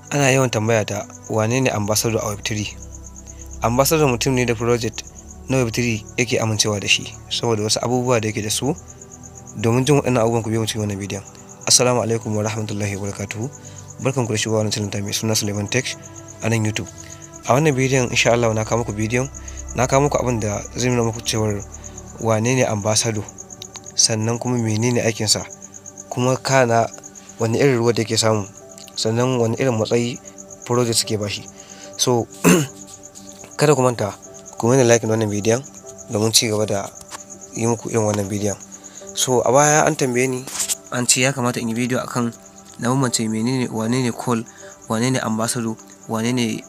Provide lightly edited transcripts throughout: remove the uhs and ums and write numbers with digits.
Ana yawan tambaya ta wane ne ambassador a Web3. Ambassador mutum ne da project na Web3 yake amincewa da shi saboda wasu abubuwa da yake da su. Domin jin waɗannan abubuwan ku biyo mu cikin wannan bidiyon. Assalamu alaikum wa rahmatullahi wa barakatuhu. Barkanku da shigowa wannan channel ta mai suna Suleiman Tech a nan YouTube. A wannan bidiyon insha Allah na kawo muku bidiyon, na kawo muku abin da zai nuna muku cewar wane ne ambassador, sannan kuma menene aikinsa, kuma kana wani irin ruwa da yake samu, sannan wani irin matsayi project suke bashi. So kada ku manta ku mana like wannan bidiyon domin ci gaba da yi muku irin wannan bidiyon. So a baya an tambaye ni, an ce ya kamata in yi bidiyo akan na bambance menene, wane ne call, wane ne ambassador, wane ne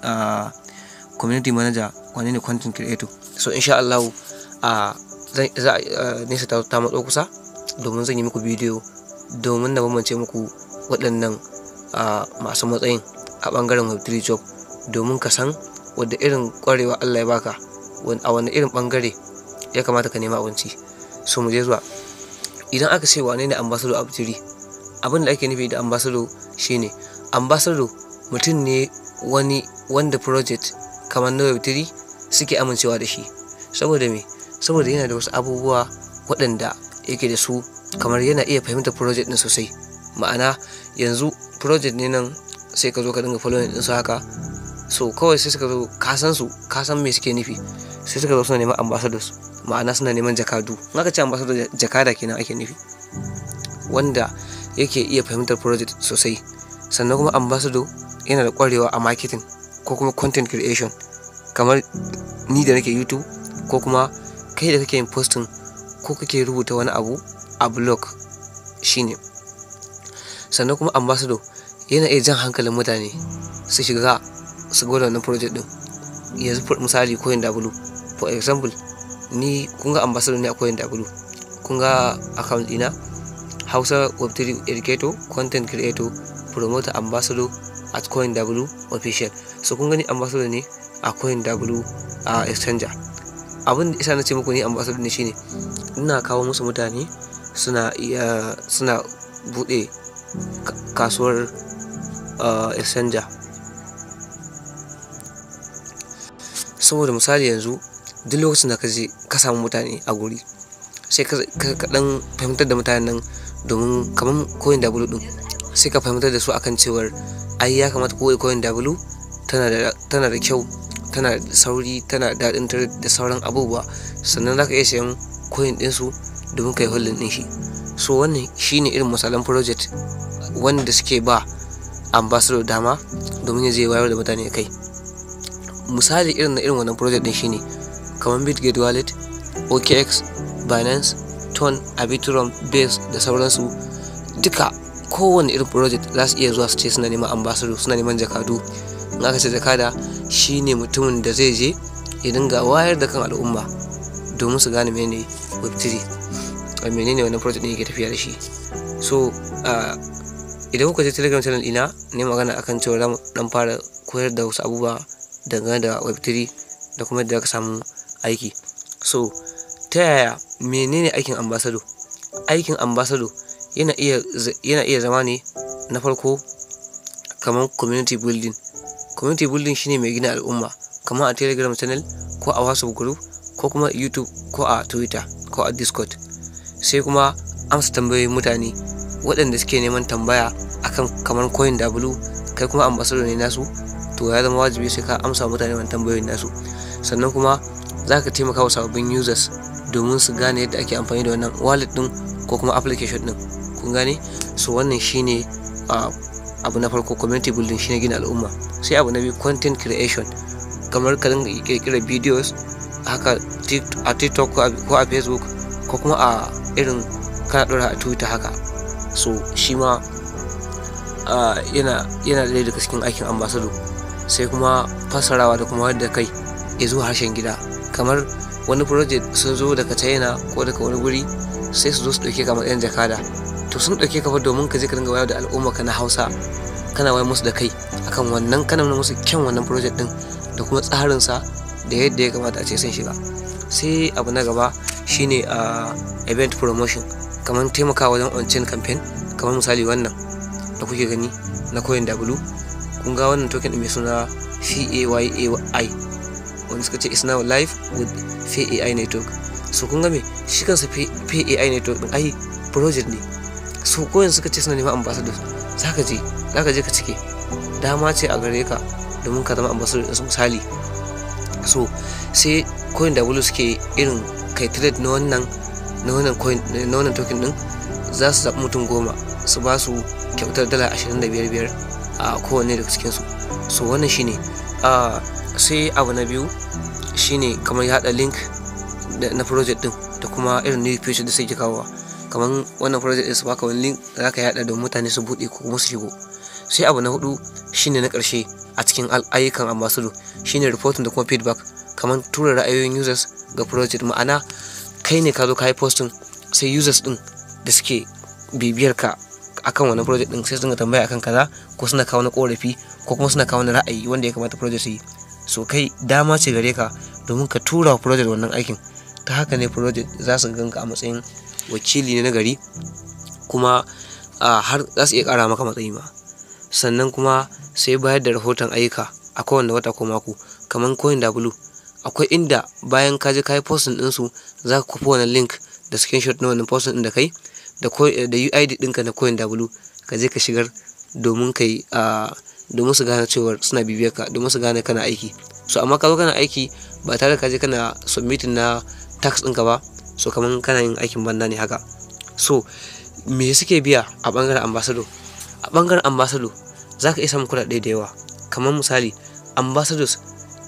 community manager, wane ne content creator. So insha Allah nesa ta matso kusa domin zan yi muku bidiyo domin na bambance muku waɗannan masu matsayin a ɓangaren Web3 job, domin ka san wadda irin ƙwarewa Allah ya baka, a wani irin ɓangare ya kamata ka nema abinci. So mu je zuwa. Idan aka ce wane ne ambassador a Web3, abin da ake nufi da ambassador shine ambassador mutum ne wanda project kamar na Web3 suke amincewa da shi. Saboda me? Saboda yana da wasu abubuwa waɗanda yake da su, kamar yana iya fahimtar project ɗin sosai. Ma'ana yanzu project ne nan, sai ka zo ka dinga following ɗinsu haka. So kawai sai suka zo, ka san me suke nufi, sai suka zo suna neman ambassadors, ma'ana suna neman jakadu. In aka ce ambassador, jakada kenan ake nufi, wanda yake iya fahimtar project sosai. Sannan kuma ambassador yana da ƙwarewa a marketing ko kuma content creation, kamar ni da nake YouTube, ko kuma kai da kake yin posting ko kake rubuta wani abu a blog shine. Sannan kuma ambassador yana iya jan hankalin mutane su shiga su gwada wannan project din. Yanzu misali CoinW, for example, ni kun ga ambassador ne a CoinW, kun ga account dina Hausa Web3 Educator, Content Creator, Promoter, Ambassador at CoinW Official. So kun gani ambassador ne a CoinW Exchanger. Abin da isa na ce muku ni ambassador ne shine ina kawo musu mutane suna bude kasuwar Exchanger. Saboda misali yanzu duk lokacin da ka je ka samu mutane a guri, sai ka dan fahimtar da mutanen nan, domin kamar CoinW din sai ka fahimtar da su akan cewar ai ya kamata CoinW tana da kyau, tana da sauri, tana da daɗin da sauran abubuwa. Sannan za ka iya sayan coin ɗinsu domin ka yi holding ɗin shi. So wannan shine irin misalan project wanda suke ba ambassador dama domin ya je wayar da mutane kai. Misali irin wannan project ɗin shine kamar Bitget Wallet, OKX, Binance, Ton, Arbitrum, Base da sauransu. Duka kowane irin project za su iya zuwa su ce suna neman ambassador, suna neman jakadu. In aka ce jakada shine mutumin da zai je ya dinga wayar da kan al'umma domin su gane menene Web3, menene wannan project ne yake tafiya da shi. So idan kuka je Telegram channel ina ne magana akan cewa zamu dan fara koyar da wasu abubuwa dangane da Web3 da kuma yadda ka samu aiki. So ta yaya, menene aikin ambassador? Aikin ambassador yana iya zama ne na farko kamar community building. Community building shine mai gina al'umma, kamar a Telegram channel ko a WhatsApp group ko kuma YouTube ko a Twitter ko a Discord. Sai kuma amsa tambayoyin mutane waɗanda suke neman tambaya akan kamar CoinW, kai kuma ambassador ne nasu, to ya zama wajibi sai ka amsa mutane wannan tambayoyin nasu. Sannan kuma za ka taimaka wa sababbin users domin su gane yadda ake amfani da wannan wallet din ko kuma application din. Kun gane? So wannan shine abu na farko, community building shine gina al'umma. Sai abu na biyu, content creation, kamar ka dinga kirkira videos haka a TikTok ko a Facebook ko kuma a irin kana dora a Twitter haka. So shi ma yana ɗaya daga cikin aikin ambassador. Sai kuma fassarawa da kuma wadda kai ya zo harshen gida, kamar wani project sun zo daga China ko daga wani guri, sai su zo su ɗauke ka matsayin jakada. To sun ɗauke ka fa domin ka je ka dinga wayar da al'umma ka na Hausa, kana wayar musu da kai akan wannan, kana nuna musu kyan wannan project din da kuma tsarinsa da yadda ya kamata a ce sun shiga. Sai abu na gaba shine event promotion, kamar taimakawa wajen on-chain campaign, kamar misali wannan da kuke gani na CoinW. kun ga wannan token din mai suna PAYAI, wanda suka ce is now live with PAI network. So kun ga me shi kansa PAI network din ai project ne. So ko yanzu suka ce suna neman ambassador, zaka je ka cike, dama ce a gare ka domin ka zama ambassador din su misali. So sai CoinW suke irin kai trade na wannan coin na wannan token din, za su zaɓi mutum 10 su ba su kyautar dala 25 a kowanne daga cikin su. So wannan shine sai abu na biyu shine kamar ya haɗa link na project din da kuma irin new feature da suke kawowa, kamar wannan project din su baka wani link da zaka yada don mutane su bude ko kuma su shigo. Sai abu na 4 shine na ƙarshe a cikin ayyukan ambassador shine reporting da kuma feedback, kamar tura ra'ayoyin users ga project. Ma'ana kai ne ka zo ka yi posting, sai users din da suke bibiyar ka akan wannan project din sai su dinga tambaya akan kaza, ko suna kawo na korafi ko kuma suna kawo na ra'ayi wanda ya kamata project su yi. So kai dama ce gare ka domin ka tura wa project wannan aikin. Ta haka ne project za su ganka a matsayin wakili ne na gari, kuma har za su iya ƙara maka matsayi ma. Sannan kuma sai bayar da rahoton ayyuka a kowane wata ko mako, kamar CoinW akwai inda bayan ka je ka yi posting ɗinsu za ka kwafi wannan link da screenshot na wannan posting ɗin da kai da UID ɗinka na CoinW ka je ka shigar domin domin su gane cewar suna bibiyar ka, domin su gane kana aiki. So amma ka zo kana aiki ba tare da ka je kana submitting na tax ɗinka ba, so kamar kana yin aikin banza ne haka. So me suke biya a ɓangaren ambassador? A ɓangaren ambassador za ka iya samun kuɗaɗe da yawa. Kamar misali, ambassadors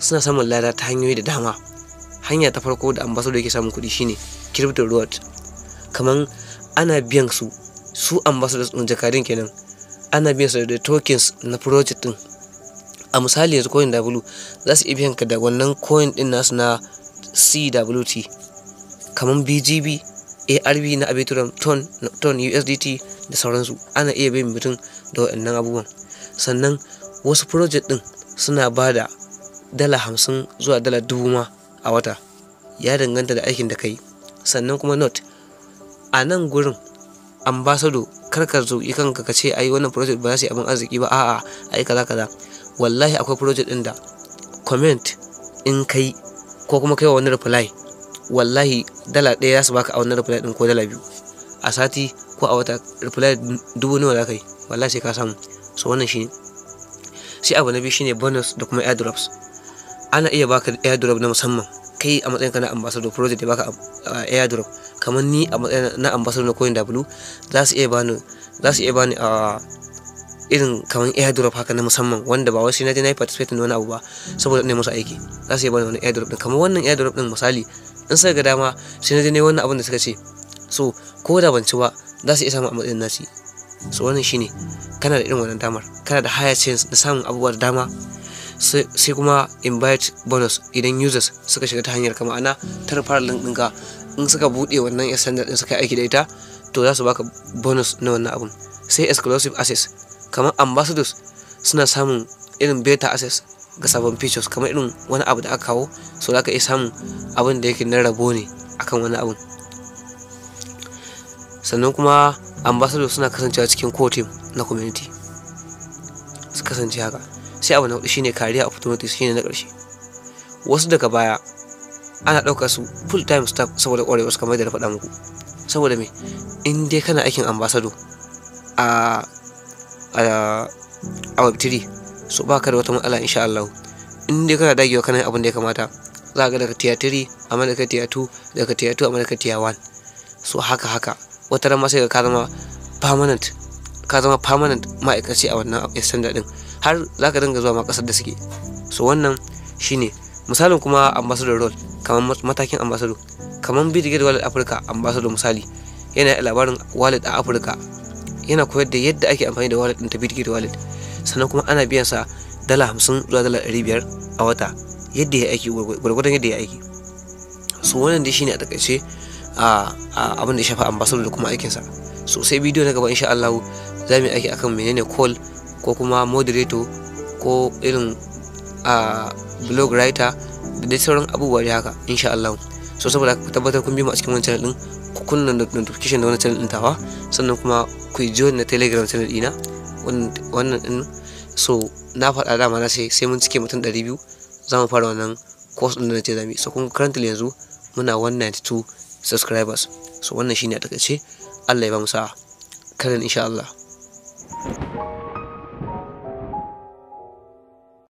suna samun lada ta hanyoyi da dama. Hanya ta farko da ambassador yake samun kuɗi shine crypto reward. Kamar ana biyan su ambassadors ɗin jakadun kenan, ana biyan su da tokens na project ɗin. A misali yanzu CoinW za su iya biyan ka da wannan coin ɗin nasu na CWT, kamar BGB, ARB na Arbitrum, Ton USDT da sauransu. Ana iya biyan mutum da waɗannan abubuwan. Sannan wasu project ɗin suna ba da dala 50 zuwa dala 1000 ma a wata, ya danganta da aikin da kai. Sannan kuma note a nan gurin ambassador kar ka zo kanka ka ce ai wannan project ba za su yi abin arziki ba, a'a ai kaza. Wallahi akwai project ɗin da comment in kai ko kuma kai wa wani reply, wallahi dala 1 za su baka a wannan reply ɗin ko dala 2 a sati ko a wata. Reply 1000 nawa za ka yi, wallahi sai ka samu. So wannan shine. Sai abu na biyu shine bonus da kuma airdrops. Ana iya baka airdrop na musamman kai a matsayin ka na ambassador, project ya baka airdrop. Kamar ni a matsayin na ambassador na CoinW za su iya bani irin kamar airdrop haka na musamman, wanda ba wai sai na je na yi participate na wani abu ba saboda ne musu aiki. Za su iya bani wani airdrop din, kamar wannan airdrop din misali in sai ga dama sai na je ne wannan abin da suka ce, so ko da ban ci ba za su iya samu a matsayin nasi. So wannan shine, kana da irin wannan damar, kana da higher chance na samun abubuwa da dama. Sai kuma invite bonus idan users suka shiga ta hanyar ka, ma'ana ta referral link ɗinka in suka buɗe wannan standard ɗin suka aiki da ita, to za su baka bonus na wannan abun. Sai exclusive access, kamar ambassadors suna samun irin beta access ga sabon features, kamar irin wani abu da aka kawo, so za ka iya samun abin da yake na rabo ne akan wani abun. Sannan kuma ambassadors suna kasancewa cikin core team na community, su kasance haka. Sai abu na 4 shine career opportunities, shine na ƙarshe. Wasu daga baya ana ɗaukar su full time staff saboda ƙwarewar su, kamar da na faɗa muku. Saboda me, in dai kana aikin ambassador a Web3, so baka da wata matsala insha Allah. In dai kana dagewa kana abin da ya kamata, za ka ga daga tier 3 amma daga tier 2, daga tier 2 amma daga tier 1. So haka wata ran ma sai ka zama permanent ma'aikaci a wannan standard din, har za ka dinga zuwa ma kasar da suke. So wannan shine misalin. Kuma ambassador role, kamar matakin ambassador, kamar Bitget Wallet Africa ambassador misali, yana da labarin wallet a Africa, yana koyar da yadda ake amfani da wallet din ta Bitget Wallet. Sannan kuma ana biyan sa dala 50 zuwa dala 500 a wata, yadda ya aiki, gwargwadon yadda ya aiki. So wannan dai shine a takaice abin da ya shafi ambassador da kuma aikinsa. So sai bidiyo na gaba insha Allah za mu yi aiki akan menene call ko kuma moderator ko irin blog writer da dai sauran abubuwa da haka insha Allah. So saboda ku tabbatar kun bi mu a cikin wannan channel din, ku kunna notification da wannan channel din tawa, sannan kuma ku join na Telegram channel dina wannan din, So na faɗa dama na ce sai mun cike mutum 200 za mu fara wannan course ɗin da na ce za mu yi. So kun currently yanzu muna 192 subscribers. So wannan shine a takaice. Allah ya ba mu sa'a. Karin insha Allah.